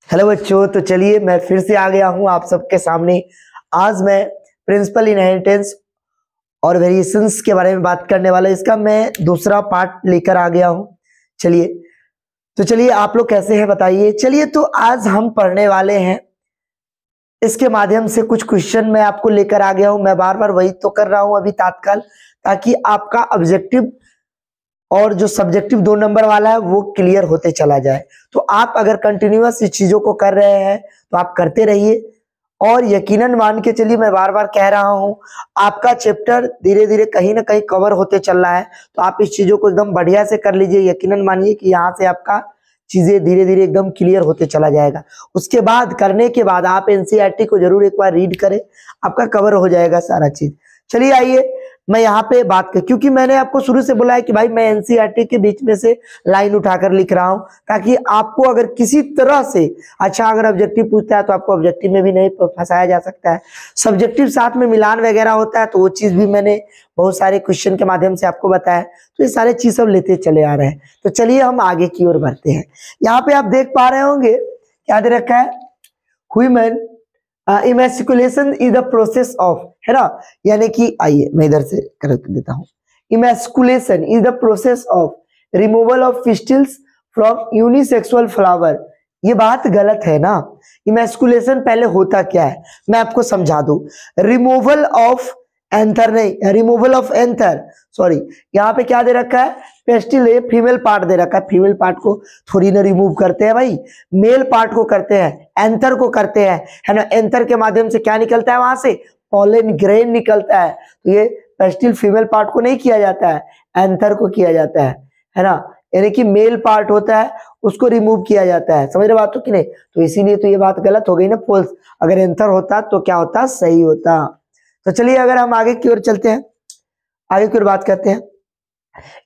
Hello बच्चों, तो चलिए मैं फिर से आ गया हूं आप सबके सामने। आज मैं प्रिंसिपल इनहेरिटेंस और वेरिएशंस के बारे में बात करने वाला हूं। इसका मैं दूसरा पार्ट लेकर आ गया हूं। चलिए आप लोग कैसे हैं बताइए। चलिए तो आज हम पढ़ने वाले हैं, इसके माध्यम से कुछ क्वेश्चन मैं आपको लेकर आ गया हूं। मैं बार बार वही तो कर रहा हूं अभी तात्काल, ताकि आपका ऑब्जेक्टिव और जो सब्जेक्टिव 2 नंबर वाला है वो क्लियर होते चला जाए। तो आप अगर कंटिन्यूअस इस चीजों को कर रहे हैं तो आप करते रहिए, और यकीनन मान के चलिए, मैं बार बार कह रहा हूं, आपका चैप्टर धीरे धीरे कहीं ना कहीं कवर होते चल रहा है। तो आप इस चीजों को एकदम बढ़िया से कर लीजिए। यकीनन मानिए कि यहाँ से आपका चीजें धीरे धीरे एकदम क्लियर होते चला जाएगा। उसके बाद करने के बाद आप एनसीईआरटी को जरूर एक बार रीड करें, आपका कवर हो जाएगा सारा चीज। चलिए आइए मैं यहाँ पे बात कर, क्योंकि मैंने आपको शुरू से बोला है कि भाई मैं एनसीईआरटी के बीच में से लाइन उठाकर लिख रहा हूं, ताकि आपको अगर किसी तरह से अगर ऑब्जेक्टिव पूछता है तो आपको ऑब्जेक्टिव में भी नहीं फंसाया जा सकता है। सब्जेक्टिव साथ में मिलान वगैरह होता है, तो वो चीज भी मैंने बहुत सारे क्वेश्चन के माध्यम से आपको बताया। तो ये सारे चीज सब लेते चले आ रहे हैं। तो चलिए हम आगे की ओर बढ़ते हैं। यहाँ पे आप देख पा रहे होंगे क्या दे रखा है, human emasculation is the process of, है ना। यानी कि आइए मैं इधर से कर देता हूं। Emasculation is the process of removal of pistils from unisexual flower. ये बात गलत है ना। इमेस्कुलेशन पहले होता क्या है मैं आपको समझा दूं। रिमूवल ऑफ एंथर नहीं, रिमूवल ऑफ एंथर, सॉरी। यहाँ पे क्या दे रखा है, पेस्टिल है, फीमेल पार्ट दे रखा है। फीमेल पार्ट को थोड़ी ना रिमूव करते हैं भाई, मेल पार्ट को करते हैं, एंथर को करते हैं, है ना। एंथर के माध्यम से क्या निकलता है, वहां से पॉलन ग्रेन निकलता है। तो ये पेस्टिल फीमेल पार्ट को नहीं किया जाता है, एंथर को किया जाता है ना। यानी कि मेल पार्ट होता है उसको रिमूव किया जाता है। समझ रहे बात हो कि नहीं। तो इसीलिए तो ये बात गलत हो गई ना, फॉल्स। अगर एंथर होता तो क्या होता, सही होता। तो चलिए अगर हम आगे की ओर चलते हैं, आगे की ओर बात करते हैं।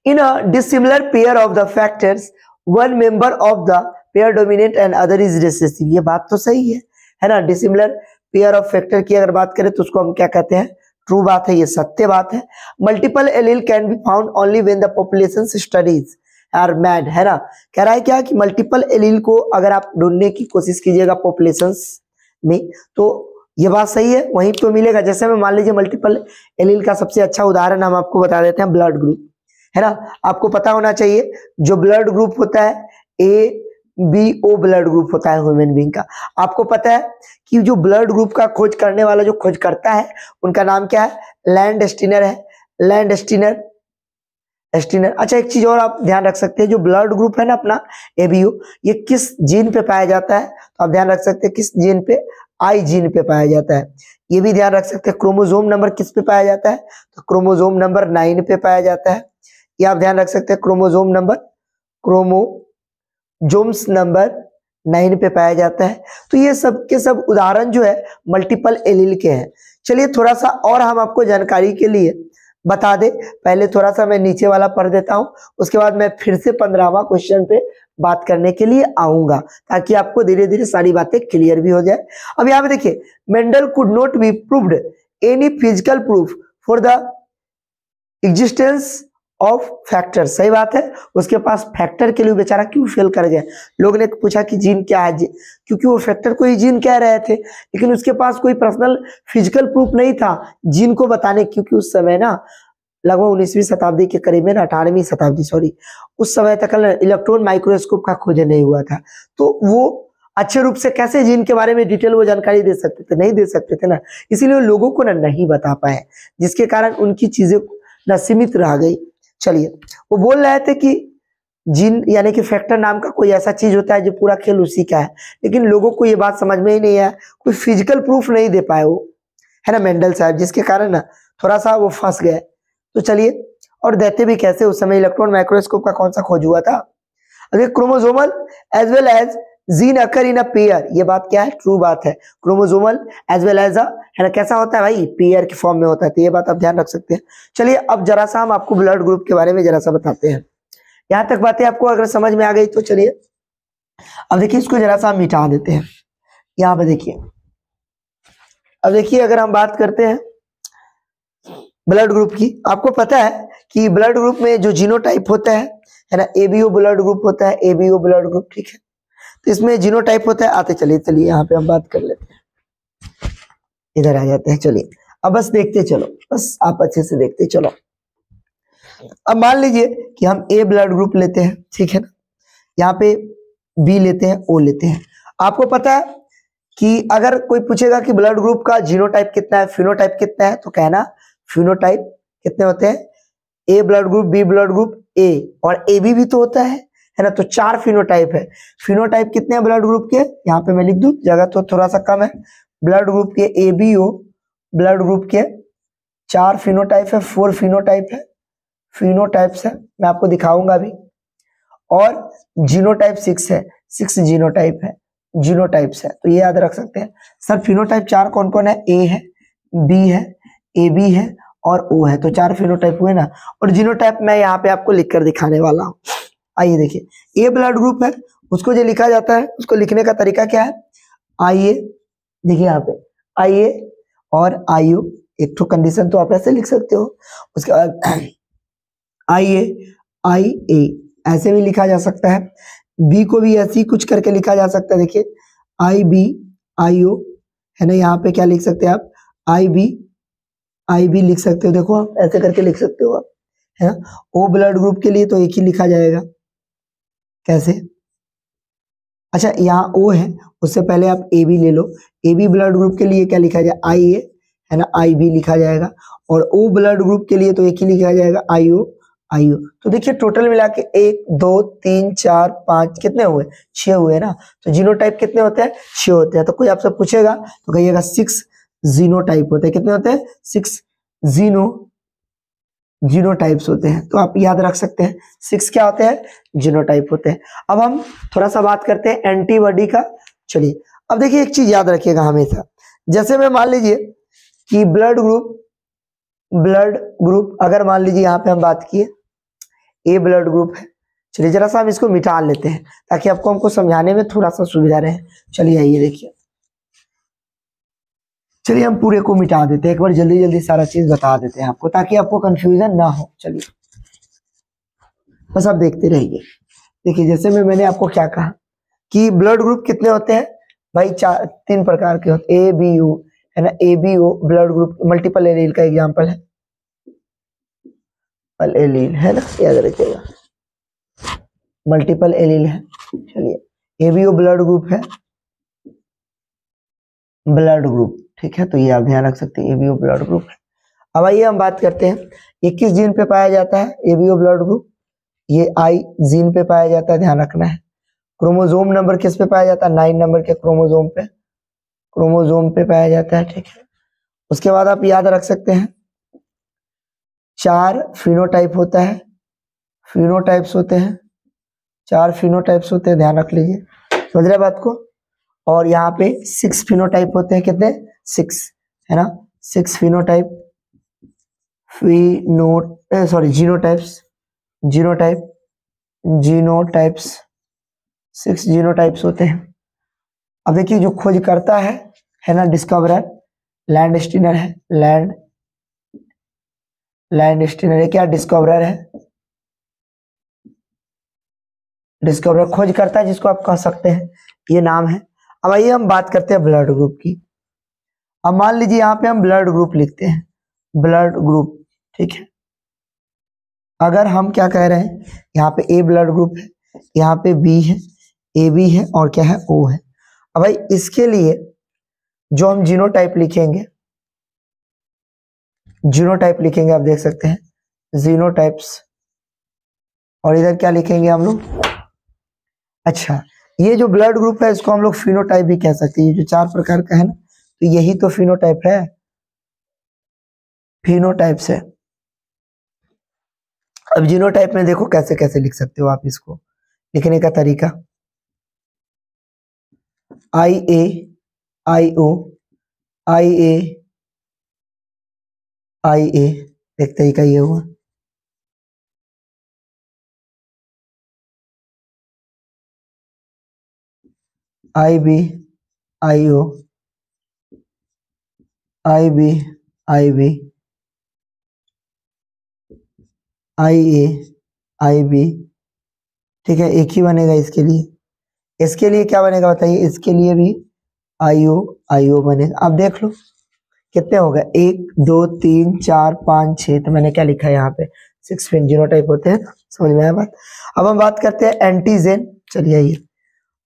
In a dissimilar pair of the factors one member of the pair dominate and other is recessive. ये बात तो सही है ना। डिसिमिलर पेयर ऑफ फैक्टर की अगर बात करें तो उसको हम क्या कहते हैं, ट्रू बात है, ये सत्य बात है। Multiple allele can be found only when the population studies are made, है ना। कह रहा है क्या कि मल्टीपल एलील को अगर आप ढूंढने की कोशिश कीजिएगा पॉपुलेशंस में, तो ये बात सही है, वहीं पे मिलेगा। जैसे में मान लीजिए मल्टीपल एलील का सबसे अच्छा उदाहरण हम आपको बता देते हैं, ब्लड ग्रुप, है ना। आपको पता होना चाहिए जो ब्लड ग्रुप होता है ABO ब्लड ग्रुप होता है ह्यूमन बीइंग का। आपको पता है कि जो ब्लड ग्रुप का खोज करने वाला जो खोज करता है उनका नाम क्या है, लैंडस्टीनर है। लैंडस्टीनर। अच्छा एक चीज और आप ध्यान रख सकते हैं, जो ब्लड ग्रुप है ना अपना ABO, ये किस जीन पे पाया जाता है, तो आप ध्यान रख सकते हैं किस जीन पे, आई जीन पे पाया जाता है। ये भी ध्यान रख सकते हैं क्रोमोसोम नंबर किस पे पाया जाता है, तो क्रोमोसोम नंबर 9 पे पाया जाता है। ये आप ध्यान रख सकते हैं क्रोमोसोम नंबर 9 पे पाया जाता है। तो ये सब के सब उदाहरण जो है मल्टीपल एलील के हैं। चलिए थोड़ा सा और हम आपको जानकारी के लिए बता दे, पहले थोड़ा सा मैं नीचे वाला पढ़ देता हूं, उसके बाद मैं फिर से 15वां क्वेश्चन पे बात करने के लिए आऊंगा, ताकि आपको धीरे धीरे सारी बातें क्लियर भी हो जाए। अब यहाँ पे देखिए, Mendel could not be proved any physical proof for the existence of factor. सही बात है, उसके पास फैक्टर के लिए बेचारा क्यों फेल कर गया। लोग ने पूछा कि जीन क्या है, क्योंकि वो फैक्टर को ही जीन कह रहे थे, लेकिन उसके पास कोई पर्सनल फिजिकल प्रूफ नहीं था जीन को बताने, क्योंकि उस समय ना लगभग 19वीं शताब्दी के करीब में ना, 18वीं शताब्दी सॉरी, उस समय तक इलेक्ट्रॉन माइक्रोस्कोप का खोज नहीं हुआ था। तो वो अच्छे रूप से कैसे जीन के बारे में डिटेल वो जानकारी दे सकते थे, नहीं दे सकते थे ना। इसीलिए लोगों को ना नहीं बता पाए, जिसके कारण उनकी चीजें ना सीमित रह गई। चलिए वो बोल रहे थे कि जीन यानी कि फैक्टर नाम का कोई ऐसा चीज होता है जो पूरा खेल उसी का है, लेकिन लोगों को ये बात समझ में ही नहीं है, कोई फिजिकल प्रूफ नहीं दे पाए वो, है ना, मेंडल साहब, जिसके कारण ना थोड़ा सा वो फंस गए। तो चलिए, और देते भी कैसे, उस समय इलेक्ट्रॉन माइक्रोस्कोप का कौन सा खोज हुआ था। अगर chromosomal as well as gene occur in a pair, ये बात क्या है, ट्रू बात है। क्रोमोसोमल एज वेल एज है ना, कैसा होता है भाई, पेयर के फॉर्म में होता है। तो ये बात आप ध्यान रख सकते हैं। चलिए अब जरा सा हम आपको ब्लड ग्रुप के बारे में जरा सा बताते हैं। यहां तक बातें आपको अगर समझ में आ गई तो चलिए अब देखिए, इसको जरा सा हम मिटा देते हैं। यहाँ पे देखिए, अब देखिए अगर हम बात करते हैं ब्लड ग्रुप की, आपको पता है कि ब्लड ग्रुप में जो जीनोटाइप होता है ना, ABO ब्लड ग्रुप होता है, ABO ब्लड ग्रुप, ठीक है। तो इसमें जीनोटाइप होता है। आते चलिए चलिए यहाँ पे हम बात कर लेते हैं, इधर आ जाते हैं। चलिए अब बस देखते चलो, बस आप अच्छे से देखते चलो। अब मान लीजिए कि हम ए ब्लड ग्रुप लेते हैं, ठीक है ना, यहाँ पे बी लेते हैं, ओ लेते हैं। आपको पता है कि अगर कोई पूछेगा कि ब्लड ग्रुप का जीनोटाइप कितना है, फिनोटाइप कितना है, तो कहना फिनोटाइप कितने होते हैं, A blood group, B blood group, A और ए बी भी तो होता है ना। तो 4 फिनोटाइप है। फिनोटाइप कितने हैं ब्लड ग्रुप के, यहाँ पे मैं लिख दूं, जगह तो थोड़ा सा कम है। ब्लड ग्रुप के A B O blood group के 4 फिनोटाइप है, 4 फिनोटाइप है, फिनोटाइप्स है, मैं आपको दिखाऊंगा अभी। और जीनोटाइप 6 है, 6 जीनोटाइप है, जीनोटाइप्स है। तो ये याद रख सकते हैं। सर फिनोटाइप 4 कौन कौन है, ए है, बी है, ए बी है और ओ है। तो 4 फिनोटाइप हुए ना। और जीनोटाइप मैं यहाँ पे आपको लिखकर दिखाने वाला हूँ। आइए देखिए, ए ब्लड ग्रुप है, उसको जो लिखा जाता है, उसको लिखने का तरीका क्या है, आइए देखिए यहाँ पे आइए और आयु, एक तो कंडीशन तो आप ऐसे लिख सकते हो। उसके बाद आइए आई ए ऐसे भी लिखा जा सकता है। बी को भी ऐसे ही कुछ करके लिखा जा सकता है। देखिए आई बी आई ओ है ना, यहाँ पे क्या लिख सकते हैं आप, आई बी लिख सकते हो। देखो आप ऐसे करके लिख सकते हो आप, है ना। ओ ब्लड ग्रुप के लिए तो एक ही लिखा जाएगा, कैसे, अच्छा यहाँ ओ है, उससे पहले आप ए बी ले लो। ए बी ब्लड ग्रुप के लिए क्या लिखा जाए, आई ए है ना, आई बी लिखा जाएगा। और ओ ब्लड ग्रुप के लिए तो एक ही लिखा जाएगा, आई ओ आई ओ। तो देखिए टोटल मिला के 1 2 3 4 5 कितने हुए, 6 हुए ना। तो जीनोटाइप कितने होते हैं, 6 होते हैं। तो कोई आपसे पूछेगा तो कहिएगा 6 जीनोटाइप होते हैं। कितने होते हैं, 6 जीनोटाइप्स होते हैं। तो आप याद रख सकते हैं 6 क्या होते हैं, जीनोटाइप होते हैं। अब हम थोड़ा सा बात करते हैं एंटीबॉडी का। चलिए अब देखिए एक चीज याद रखिएगा हमेशा, जैसे मैं मान लीजिए कि ब्लड ग्रुप अगर मान लीजिए यहाँ पे हम बात किए ए ब्लड ग्रुप है। चलिए जरा सा हम इसको मिटा लेते हैं ताकि आपको हमको समझाने में थोड़ा सा सुविधा रहे। चलिए आइए देखिए, चलिए हम पूरे को मिटा देते हैं, एक बार जल्दी जल्दी सारा चीज बता देते हैं आपको ताकि आपको कंफ्यूजन ना हो। चलिए बस आप देखते रहिए। देखिए जैसे मैंने आपको क्या कहा कि ब्लड ग्रुप कितने होते हैं भाई, 3 प्रकार के होते हैं, ए बी ओ है ना। A B O blood group multiple allele का एग्जांपल है, एलील है ना, याद रखिएगा मल्टीपल एलील है। चलिए A B O blood group है, ब्लड ग्रुप, ठीक है, तो ये आप ध्यान रख सकते हैं, A B O blood group है। अब आइए हम बात करते हैं ये किस जीन पे पाया जाता है, A B O blood group, ये आई जीन पे पाया जाता है, ध्यान रखना है। क्रोमोसोम नंबर किस पे पाया जाता है, 9 नंबर के क्रोमोसोम पे पाया जाता है, ठीक है। उसके बाद आप याद रख सकते हैं 4 फिनोटाइप होता है, फिनोटाइप्स होते हैं, 4 फिनोटाइप्स होते हैं, ध्यान रख लीजिए, समझ रहे बात को। और यहाँ पे 6 फिनोटाइप होते हैं, कितने, 6 है ना, 6 फिनोटाइप, जीनोटाइप्स, जीनोटाइप्स 6 जीनोटाइप्स होते हैं। अब देखिए जो खोज करता है ना, डिस्कवरर लैंड स्टीनर है, लैंड स्टीनर है, क्या डिस्कवरर है, डिस्कवरर खोज करता है जिसको आप कह सकते हैं, ये नाम है। अब आइए हम बात करते हैं ब्लड ग्रुप की। अब मान लीजिए यहाँ पे हम ब्लड ग्रुप लिखते हैं, ब्लड ग्रुप, ठीक है। अगर हम क्या कह रहे हैं, यहाँ पे ए ब्लड ग्रुप है, यहाँ पे बी है, ए बी है और क्या है, ओ है। अब भाई इसके लिए जो हम जीनोटाइप लिखेंगे, आप देख सकते हैं जीनोटाइप्स, और इधर क्या लिखेंगे हम लोग, अच्छा ये जो ब्लड ग्रुप है इसको हम लोग फिनोटाइप भी कह सकते हैं। ये जो 4 प्रकार का है ना, तो यही तो फिनोटाइप है, फिनोटाइप्स है। अब जीनोटाइप में देखो कैसे कैसे लिख सकते हो आप इसको, लिखने का तरीका, आई A I O I A आई ए, एक तरीका ये हुआ। I B I O I B I B I A I B, ठीक है, एक ही बनेगा इसके लिए, इसके लिए क्या बनेगा बताइए, इसके लिए भी आईओ आईओ बनेगा। अब देख लो कितने हो गए, 1 2 3 4 5 6, तो मैंने क्या लिखा है यहाँ पे 6 फेनोटाइप होते हैं। समझ में आया बात। अब हम बात करते हैं एंटीजन। चलिए आइए,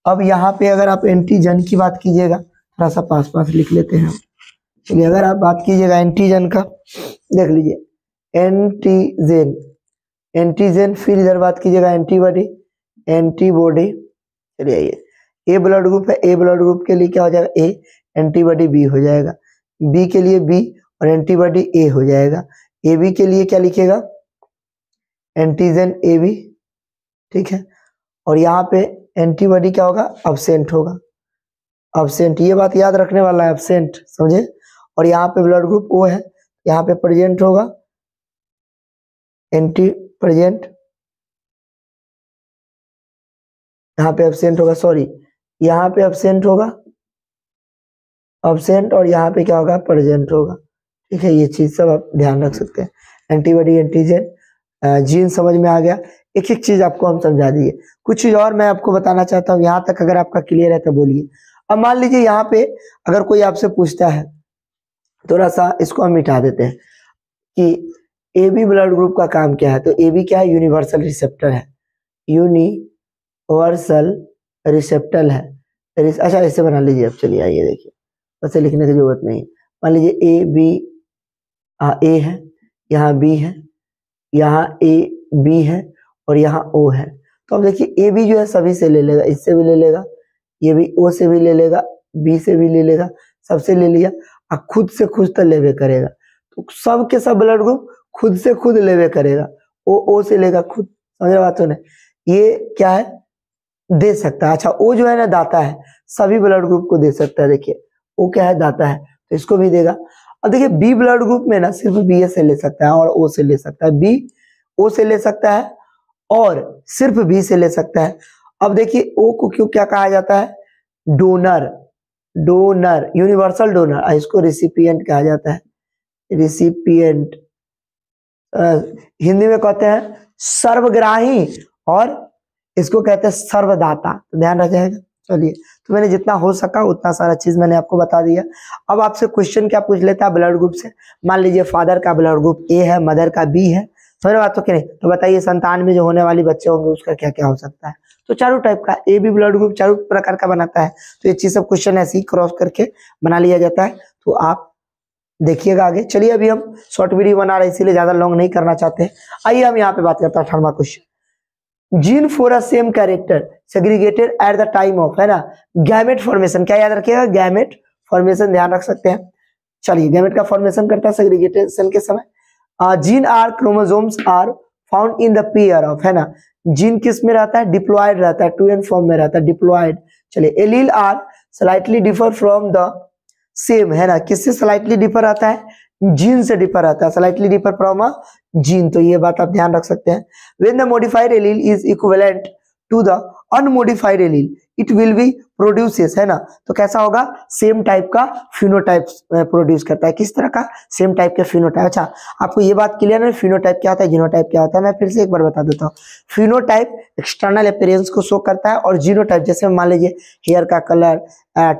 अब यहाँ पे अगर आप एंटीजन की बात कीजिएगा, थोड़ा सा पास पास लिख लेते हैं। चलिए अगर आप बात कीजिएगा एंटीजन का, देख लीजिए एंटीजन, एंटीजन, फिर इधर बात कीजिएगा एंटीबॉडी, एंटीबॉडी। चलिए आइए, ए ब्लड ग्रुप है, ए ब्लड ग्रुप के लिए क्या हो जाएगा, ए, एंटीबॉडी बी हो जाएगा, बी के लिए बी और एंटीबॉडी ए हो जाएगा। ए बी के लिए क्या लिखेगा, एंटीजन ए बी, ठीक है। और यहाँ पे एंटीबॉडी क्या होगा, अब्सेंट होगा, अब्सेंट, ये बात याद रखने वाला है, अब्सेंट, समझे। और यहाँ पे ब्लड ग्रुप ओ है, यहाँ पे प्रेजेंट होगा एंटी प्रेजेंट, यहाँ पे एब्सेंट होगा, सॉरी यहाँ पे एब्सेंट होगा, एब्सेंट, और यहाँ पे क्या होगा, प्रेजेंट होगा, ठीक है। ये चीज सब आप ध्यान रख सकते हैं। एंटीबॉडी, एंटीजन, जीन समझ में आ गया। एक एक चीज आपको हम समझा दिए, कुछ चीज और मैं आपको बताना चाहता हूँ, यहाँ तक अगर आपका क्लियर है तो बोलिए। अब मान लीजिए यहाँ पे अगर कोई आपसे पूछता है, थोड़ा सा इसको हम मिटा देते हैं कि ए बी ब्लड ग्रुप का काम क्या है, तो ए बी क्या है, यूनिवर्सल रिसेप्टर है, यूनिवर्सल रिसेप्टर है। अच्छा ऐसे बना लीजिए, अब चलिए आइए देखिए, वैसे लिखने की जरूरत नहीं। मान लीजिए ए बी, ए है, यहाँ बी है, यहाँ ए बी है और यहाँ ओ है। तो अब देखिए ए बी जो है सभी से ले लेगा, इससे भी ले लेगा, ये भी ओ से भी ले लेगा, बी से भी ले लेगा, सबसे ले लिया, और खुद से खुद तो लेवे करेगा। तो सब के सब ब्लड ग्रुप खुद से खुद लेवे करेगा, ओ से लेगा खुद, समझ बात हो ना। ये क्या है, दे सकता है। अच्छा ओ जो है ना दाता है, सभी ब्लड ग्रुप को दे सकता है। देखिए ओ क्या है, दाता है, तो इसको भी देगा। अब देखिए बी ब्लड ग्रुप में ना सिर्फ बी से ले सकता है और ओ से ले सकता है, बी ओ से ले सकता है और सिर्फ बी से ले सकता है। अब देखिए ओ को क्यों क्या कहा जाता है, डोनर, डोनर, यूनिवर्सल डोनर, इसको रिसिपिएंट कहा जाता है, रिसिपिएंट, हिंदी में कहते हैं सर्वग्राही और इसको कहते हैं सर्वदाता, तो ध्यान रखिएगा। चलिए, तो मैंने जितना हो सका उतना सारा चीज मैंने आपको बता दिया। अब आपसे क्वेश्चन क्या पूछ लेता है ब्लड ग्रुप से, मान लीजिए फादर का ब्लड ग्रुप ए है, मदर का बी है, समझ बात तो कि नहीं, तो बताइए संतान में जो होने वाली बच्चे होंगे उसका क्या क्या हो सकता है। तो चारों टाइप का ए बी ब्लड ग्रुप चारों प्रकार का बनाता है। तो ये चीज सब क्वेश्चन ऐसे ही क्रॉस करके बना लिया जाता है, तो आप देखिएगा आगे। चलिए अभी हम शॉर्ट वीडियो बना रहे हैं इसीलिए ज्यादा लॉन्ग नहीं करना चाहते। आइए हम यहाँ पे बात करते हैं 18वां question, gene for a same character segregated at the time of, है ना, गैमेट फॉर्मेशन। क्या याद रखिएगा, गैमेट फॉर्मेशन, ध्यान रख सकते हैं। चलिए गैमेट का फॉर्मेशन करता है सेग्रीगेशन के समय। Gene are chromosomes are found in the pair of, है ना, जीन किस में रहता है, डिप्लॉयड रहता है, टू एंड फॉर्म में रहता है, डिप्लॉयड। चलिए allele are slightly differ from the same, है ना, किससे स्लाइटली डिफर आता है, जीन से डिफर आता है, slightly differ from a gene, तो ये बात आप ध्यान रख सकते हैं। When the modified allele is equivalent to the unmodified allele it will be produces, है ना, तो कैसा होगा, सेम टाइप का फिनोटाइप प्रोड्यूस करता है। किस तरह का, सेम टाइप के फिनोटाइप। अच्छा आपको ये बात क्लियर है, फिनोटाइप क्या होता है, जीनोटाइप क्या होता है, मैं फिर से एक बार बता देता हूँ। फिनोटाइप एक्सटर्नल अपीयरेंस को शो करता है, और जीनोटाइप जैसे मान लीजिए हेयर का कलर,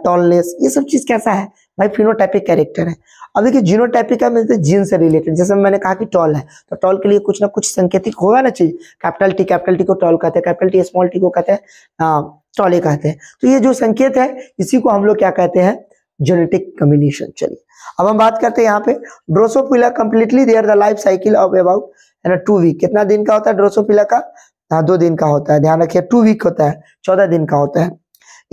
टॉलनेस, ये सब चीज कैसा है भाई, फिनोटाइपिक कैरेक्टर है। अब देखिए जीनोटाइपिक का मतलब जीन से रिलेटेड, जैसे मैंने कहा कि टॉल है तो टॉल के लिए कुछ ना कुछ संकेतिक होगा ना चीज, कैपिटल टी को टॉल कहते हैं, कैपिटल टी स्मॉल टी को कहते हैं टॉले कहते हैं। तो ये जो संकेत है इसी को हम लोग क्या कहते हैं, जेनेटिक कॉम्बिनेशन। चलिए अब हम बात करते हैं यहाँ पे Drosophila completely there the life cycle of about, है ना, 2 वीक। कितना दिन का होता है ड्रोसोफिला का, 2 दिन का होता है, ध्यान रखिए 2 वीक होता है, 14 दिन का होता है।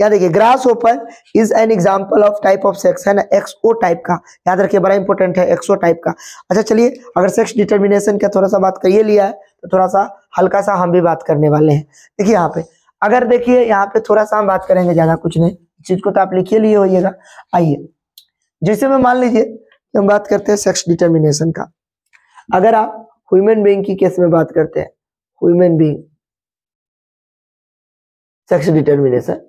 या देखिए grass hopper is an example of type of sex, है ना, एक्सओ टाइप का, याद रखिए बड़ा इंपॉर्टेंट है एक्सओ टाइप का। अच्छा चलिए अगर सेक्स डिटर्मिनेशन का थोड़ा सा बात करिए लिया है तो थोड़ा सा हल्का सा हम भी बात करने वाले हैं। देखिए यहाँ पे अगर देखिए यहाँ पे थोड़ा सा हम बात करेंगे, ज्यादा कुछ नहीं, चीज को तो आप लिखिए लिए होइएगा। आइए जैसे में मान लीजिए हम बात करते हैं सेक्स डिटर्मिनेशन का, अगर आप ह्यूमन बीइंग की केस में बात करते हैं, human being sex determination,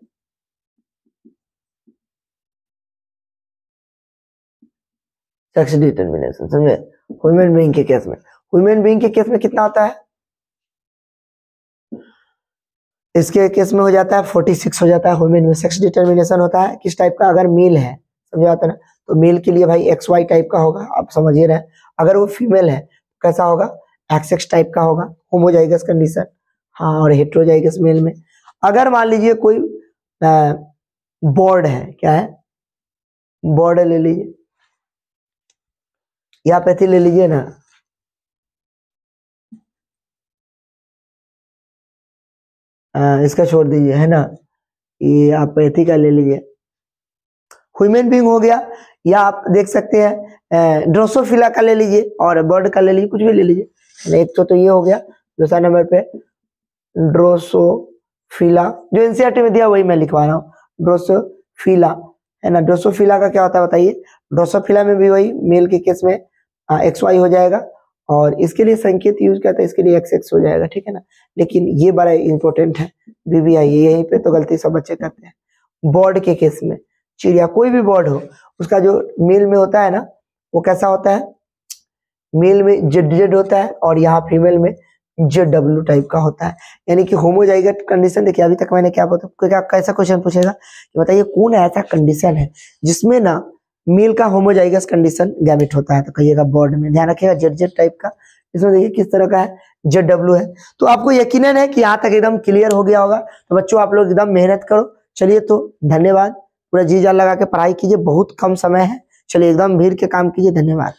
sex determination समझे, ह्यूमन बीइंग के केस में, ह्यूमन बीइंग के केस में कितना होता है, इसके केस में हो जाता है 46 हो जाता है। वुमेन में सेक्स डिटर्मिनेशन होता है किस टाइप का, अगर मेल है, समझ आता है ना, तो मेल के लिए भाई XY टाइप का होगा, आप समझिए रहे। अगर वो फीमेल है कैसा होगा, XX टाइप का होगा, होमोजाइगस कंडीशन। हाँ, और हेट्रोजाइगस मेल में। अगर मान लीजिए कोई बॉर्ड है, क्या है, बॉर्ड ले लीजिए या पैथी ले लीजिए ना, इसका छोड़ दीजिए, है ना, ये आप पैथी का ले लीजिए। ह्यूमन बीइंग हो गया, या आप देख सकते हैं ड्रोसोफिला का ले लीजिए और बर्ड का ले लीजिए, कुछ भी ले लीजिए। एक तो ये हो गया। दूसरा नंबर पे ड्रोसोफिला, जो एनसीईआरटी में दिया वही मैं लिखवा रहा हूँ, ड्रोसोफिला, है ना। ड्रोसोफिला का क्या होता है बताइए। ड्रोसोफिला में भी वही मेल के केस में XY हो जाएगा, और इसके लिए संकेत यूज करता है, इसके लिए XX हो जाएगा, ठीक है ना। लेकिन ये बड़ा इंपॉर्टेंट है, BBI, यहीं पे तो गलती सब बच्चे करते हैं। बर्ड के केस में, चिड़िया कोई भी बर्ड हो, उसका जो मेल में होता है ना, वो कैसा होता है, मेल में ZZ होता है और यहाँ फीमेल में ZW टाइप का होता है, यानी कि होमोजाइगस कंडीशन। देखिए अभी तक मैंने क्या बताया, कैसा क्वेश्चन पूछेगा कि बताइए कौन ऐसा कंडीशन है जिसमें ना मेल का होमोजाइगस कंडीशन गैमेट होता है, तो कहिएगा बर्ड में। ध्यान रखिएगा ZZ टाइप का, इसमें देखिए किस तरह का है, ZW है। तो आपको यकीनन है कि यहाँ तक एकदम क्लियर हो गया होगा। तो बच्चों आप लोग एकदम मेहनत करो। चलिए तो धन्यवाद, पूरा जी जान लगा के पढ़ाई कीजिए, बहुत कम समय है। चलिए एकदम भीड़ के काम कीजिए। धन्यवाद।